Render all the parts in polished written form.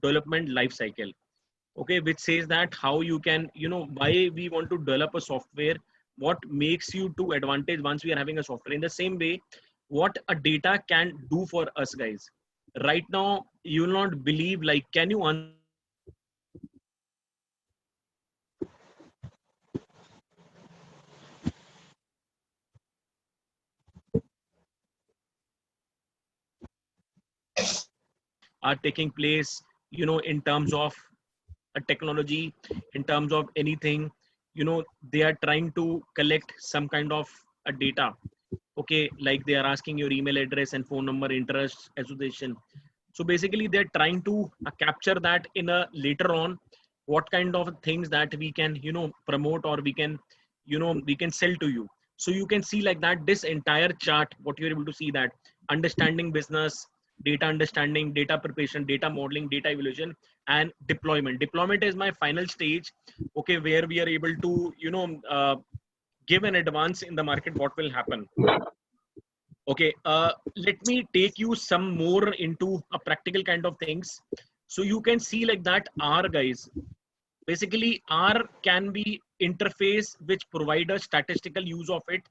development life cycle. Okay, which says that how you can, why we want to develop a software, what makes you to advantage once we are having a software. In the same way, what a data can do for us, guys. Right now, you will not believe, like, can you answer me one question? How many people are taking place, in terms of a technology, in terms of anything, they are trying to collect some kind of a data. Okay, like they are asking your email address and phone number, interest, association. So basically they're trying to capture that in a later on, what kind of things that we can, promote, or we can, we can sell to you. So you can see like that, this entire chart, what you're able to see, that understanding business, data understanding, data preparation, data modeling, data evaluation, and deployment is my final stage. Okay, where we are able to, give an advance in the market, what will happen. Okay, let me take you some more into a practical kind of things. So you can see like that R, guys. Basically, R can be interface which provide a statistical use of it.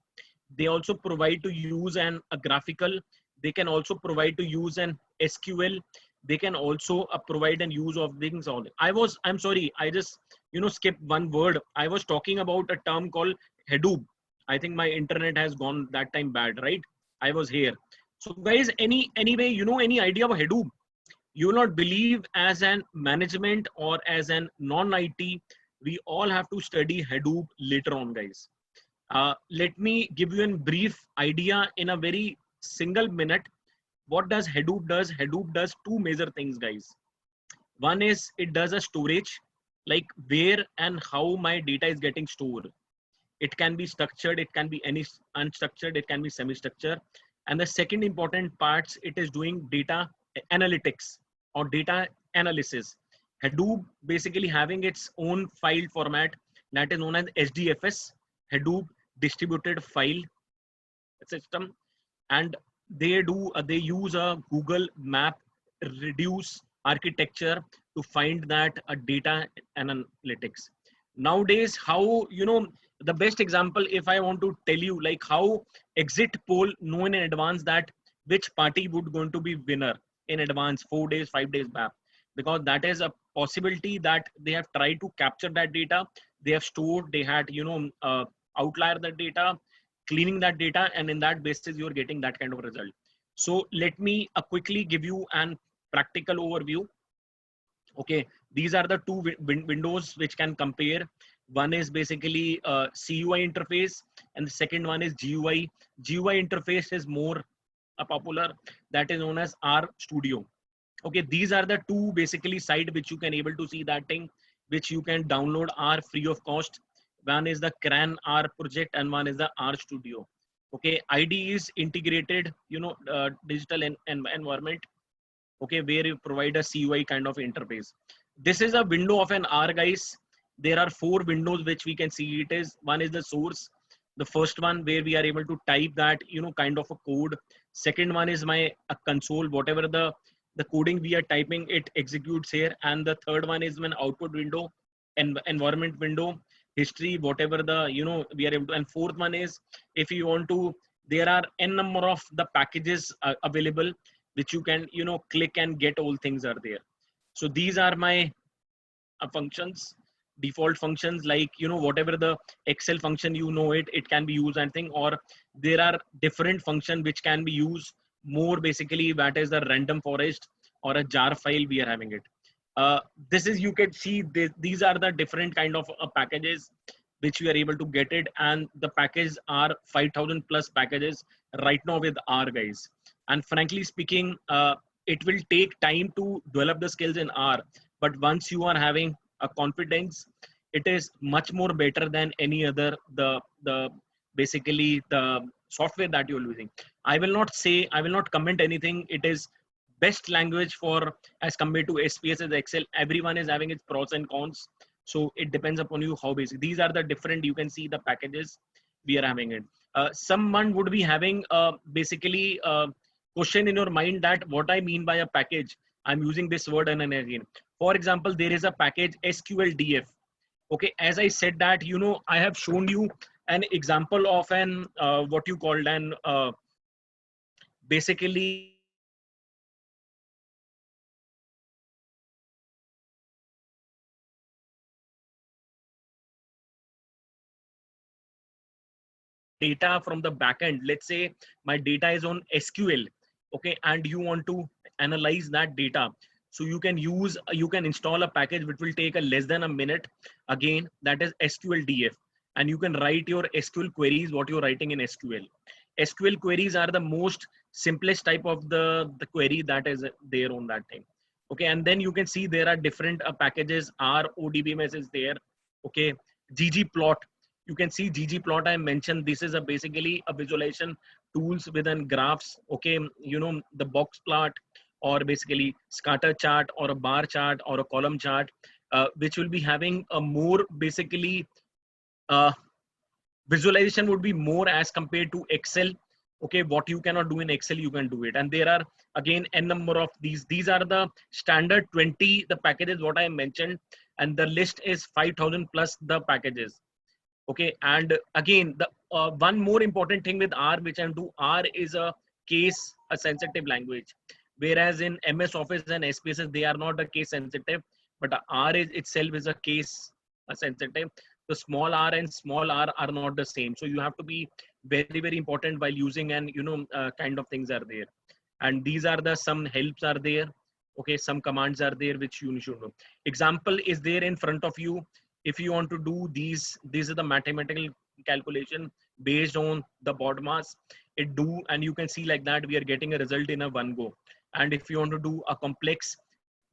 They also provide to use a graphical. They can also provide to use an SQL. They can also provide and use of things on. I'm sorry, I just, skipped one word. I was talking about a term called Hadoop. I think my internet has gone that time bad, right? I was here. So guys, anyway, any idea of Hadoop? You will not believe, as an management or as an non-IT, we all have to study Hadoop later on, guys. Let me give you a brief idea in a very single minute. What does Hadoop does? Hadoop does two major things, guys. One is it does a storage, like where and how my data is getting stored. It can be structured, it can be any unstructured, it can be semi-structured. And the second important parts, it is doing data analytics or data analysis. Hadoop basically having its own file format that is known as HDFS, Hadoop Distributed File System. And they use a Google Map reduce architecture to find that data analytics. Nowadays, how, the best example, if I want to tell you, like how exit poll know in advance that which party would going to be winner in advance, 4 days, 5 days back, because that is a possibility that they have tried to capture that data, they have stored, they had, outlier that data, cleaning that data, and in that basis you're getting that kind of result. So let me quickly give you an practical overview. Okay, these are the two windows which can compare. One is basically CUI interface, and the second one is GUI. GUI interface is more popular, that is known as R Studio. Okay, these are the two basically site which you can able to see that thing, which you can download R free of cost. One is the CRAN R project and one is the R Studio. Okay, ID is integrated, digital environment. Okay, where you provide a CUI kind of interface. This is a window of an R, guys. There are four windows which we can see. It is, one is the source, the first one where we are able to type that, kind of a code. Second one is my console, whatever the coding we are typing, it executes here. And the third one is an output window and environment window, history, whatever the, we are able to. And fourth one is, if you want to, there are n number of the packages available which you can, click and get, all things are there. So these are my functions, default functions, like, whatever the Excel function, it can be used, I think. Or there are different function which can be used more, basically that is the random forest or a jar file we are having it. This is, you can see these are the different kind of packages which we are able to get it, and the package are 5,000 plus packages right now with R, guys. And frankly speaking, it will take time to develop the skills in R, but once you are having a confidence, it is much more better than any other the basically the software that you're using. I will not comment anything. It is best language for, as compared to SPSS, Excel. Everyone is having its pros and cons, so it depends upon you how basic. These are the different, you can see the packages we are having it. Someone would be having basically question in your mind that what I mean by a package. I'm using this word and again. For example, there is a package SQLDF. Okay, as I said that, I have shown you an example of an what you called an basically data from the backend. Let's say my data is on SQL, okay, and you want to analyze that data. So you can install a package which will take a less than a minute. Again, that is SQLDF, and you can write your SQL queries, what you're writing in SQL. SQL queries are the most simplest type of the query that is there on that thing. Okay, and then you can see there are different packages. RODBMS is there. Okay, ggplot, you can see ggplot I mentioned. This is a basically a visualization tools within graphs. Okay, the box plot, or basically scatter chart, or a bar chart, or a column chart, which will be having a more basically uh, visualization would be more as compared to Excel. Okay, what you cannot do in Excel, you can do it. And there are again n number of these are the standard 20 the packages what I mentioned, and the list is 5,000 plus the packages. Okay, and again the one more important thing with R which I'm do, R is a case a sensitive language, whereas in MS Office and SPSS they are not a case sensitive, but R is itself is a case sensitive. The small r and small r are not the same, so you have to be very important while using, and kind of things are there. And these are the some helps are there. Okay, some commands are there which you should know. Example is there in front of you. If you want to do these are the mathematical calculation based on the board mass, it do, and you can see like that we are getting a result in a one go. And if you want to do a complex,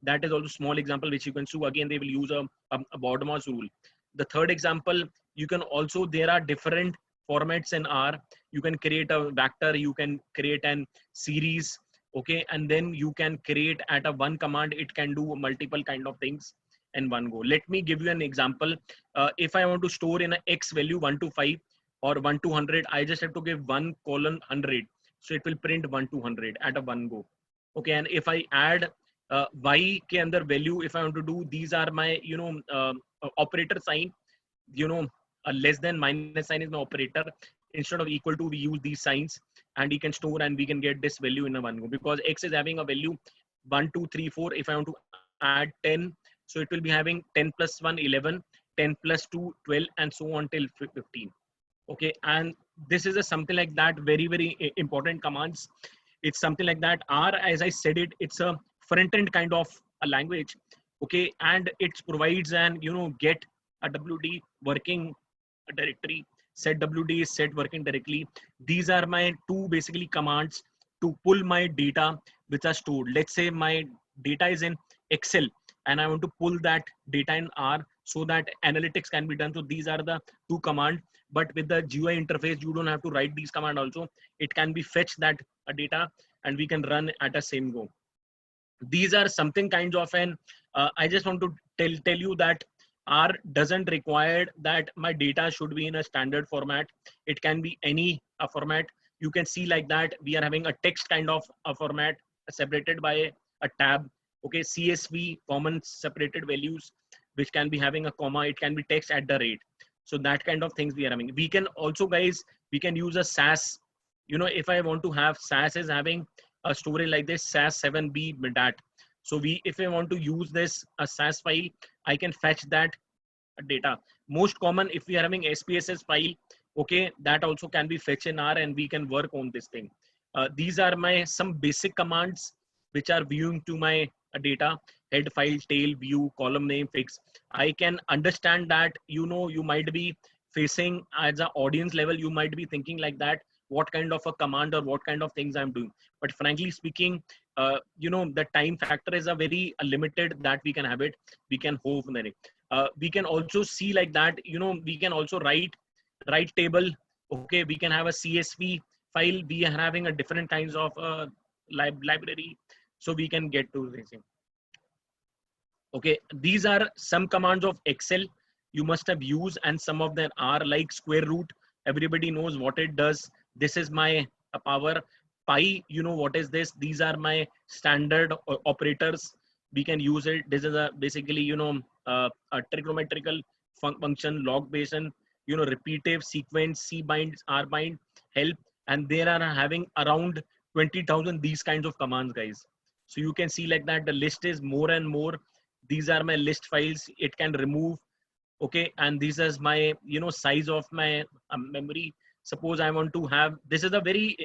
that is also small example which you can do. Again, they will use a board mass rule. The third example, you can also, there are different formats in R. You can create a vector, you can create an series. Okay, and then you can create at a one command, it can do multiple kind of things in one go. Let me give you an example. If I want to store in a X value 1 to 5 or 1 to 100, I just have to give 1 colon 100. So it will print 1 to 100 at a one go. Okay, and if I add Y ke andar value, if I want to do, these are my, operator sign, a less than minus sign is my operator. Instead of equal to, we use these signs, and we can store and we can get this value in a one go, because X is having a value 1, 2, 3, 4. If I want to add 10, so it will be having 10 plus 1, 11, 10 plus 2, 12, and so on till 15. Okay, and this is a something like that, very important commands. It's something like that. R, as I said it, it's a front end kind of a language. Okay, and it provides an get a WD working directory, set WD is set working directly. These are my two basically commands to pull my data which are stored. Let's say my data is in Excel and I want to pull that data in R so that analytics can be done. So these are the two commands. But with the GUI interface, you don't have to write these commands also. It can be fetch that data and we can run at a same go. These are something kinds of an, I just want to tell you that R doesn't require that my data should be in a standard format. It can be any format. You can see like that we are having a text kind of a format separated by a tab. Okay, CSV, common separated values, which can be having a comma. It can be text at the rate. So that kind of things we are having. We can also, guys, we can use a SAS. If I want to have SAS is having a story like this, SAS 7b dat. So if I want to use this a SAS file, I can fetch that data. Most common, if we are having SPSS file, okay, that also can be fetched in R and we can work on this thing. These are my some basic commands which are viewing to my data: head, file, tail, view, column name, fix. I can understand that you might be facing as an audience level, you might be thinking like that, what kind of a command or what kind of things I'm doing. But frankly speaking, the time factor is a very limited that we can have it. We can hope it. We can also see like that, we can also write table. Okay, we can have a CSV file. We are having a different kinds of library, so we can get to this thing. Okay, these are some commands of Excel you must have used, and some of them are like square root. Everybody knows what it does. This is my power. Pi, you know what is this? These are my standard operators. We can use it. This is a basically, you know, a trigonometrical function, log basin, you know, repetitive, sequence, C bind, R bind, help, and there are having around 20,000 these kinds of commands, guys. So you can see like that the list is more and more. These are my list files. It can remove, okay, and this is my, you know, size of my memory. Suppose I want to have, this is a very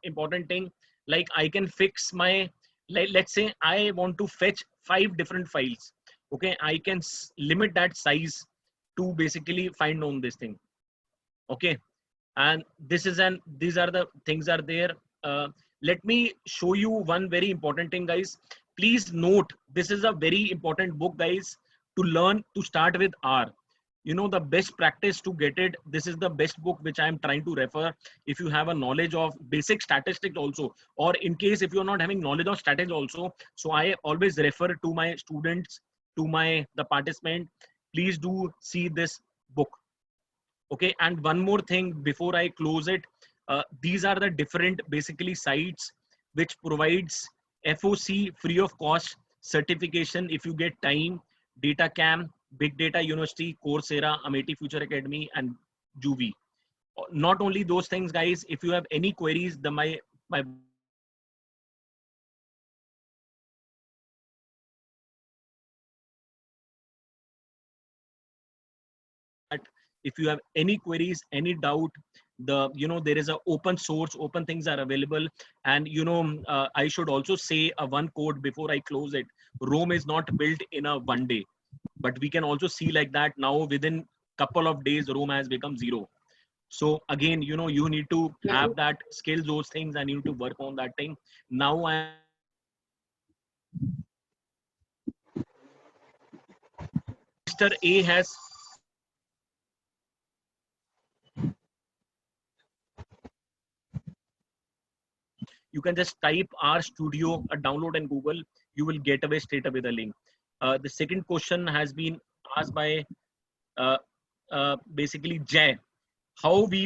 important thing, like I can fix my, let's say I want to fetch 5 different files, okay, I can limit that size to basically find on this thing, okay. And this is an, these are the things are there. Let me show you one very important thing, guys. Please note, this is a very important book, guys, to learn to start with R. You know, the best practice to get it, this is the best book which I am trying to refer. If you have a knowledge of basic statistics also, or in case if you're not having knowledge of statistics also, so I always refer to my students, to my the participant, please do see this book, okay. And one more thing before I close it, these are the different basically sites which provides FOC free of cost certification if you get time. DataCamp, Big Data University, Coursera, Ameti Future Academy, and Juvie. Not only those things, guys, if you have any queries, the my if you have any queries, any doubt, the, you know, there is a open source, open things are available. And you know, I should also say a one code before I close it. Rome is not built in a one day, but we can also see like that now within couple of days Rome has become zero. So again, you know, you need to have that skills, those things, and you need to work on that thing. Now Mr. A has, you can just type R Studio, a download in Google, you will get away straight away the link. The second question has been asked by basically Jay, how we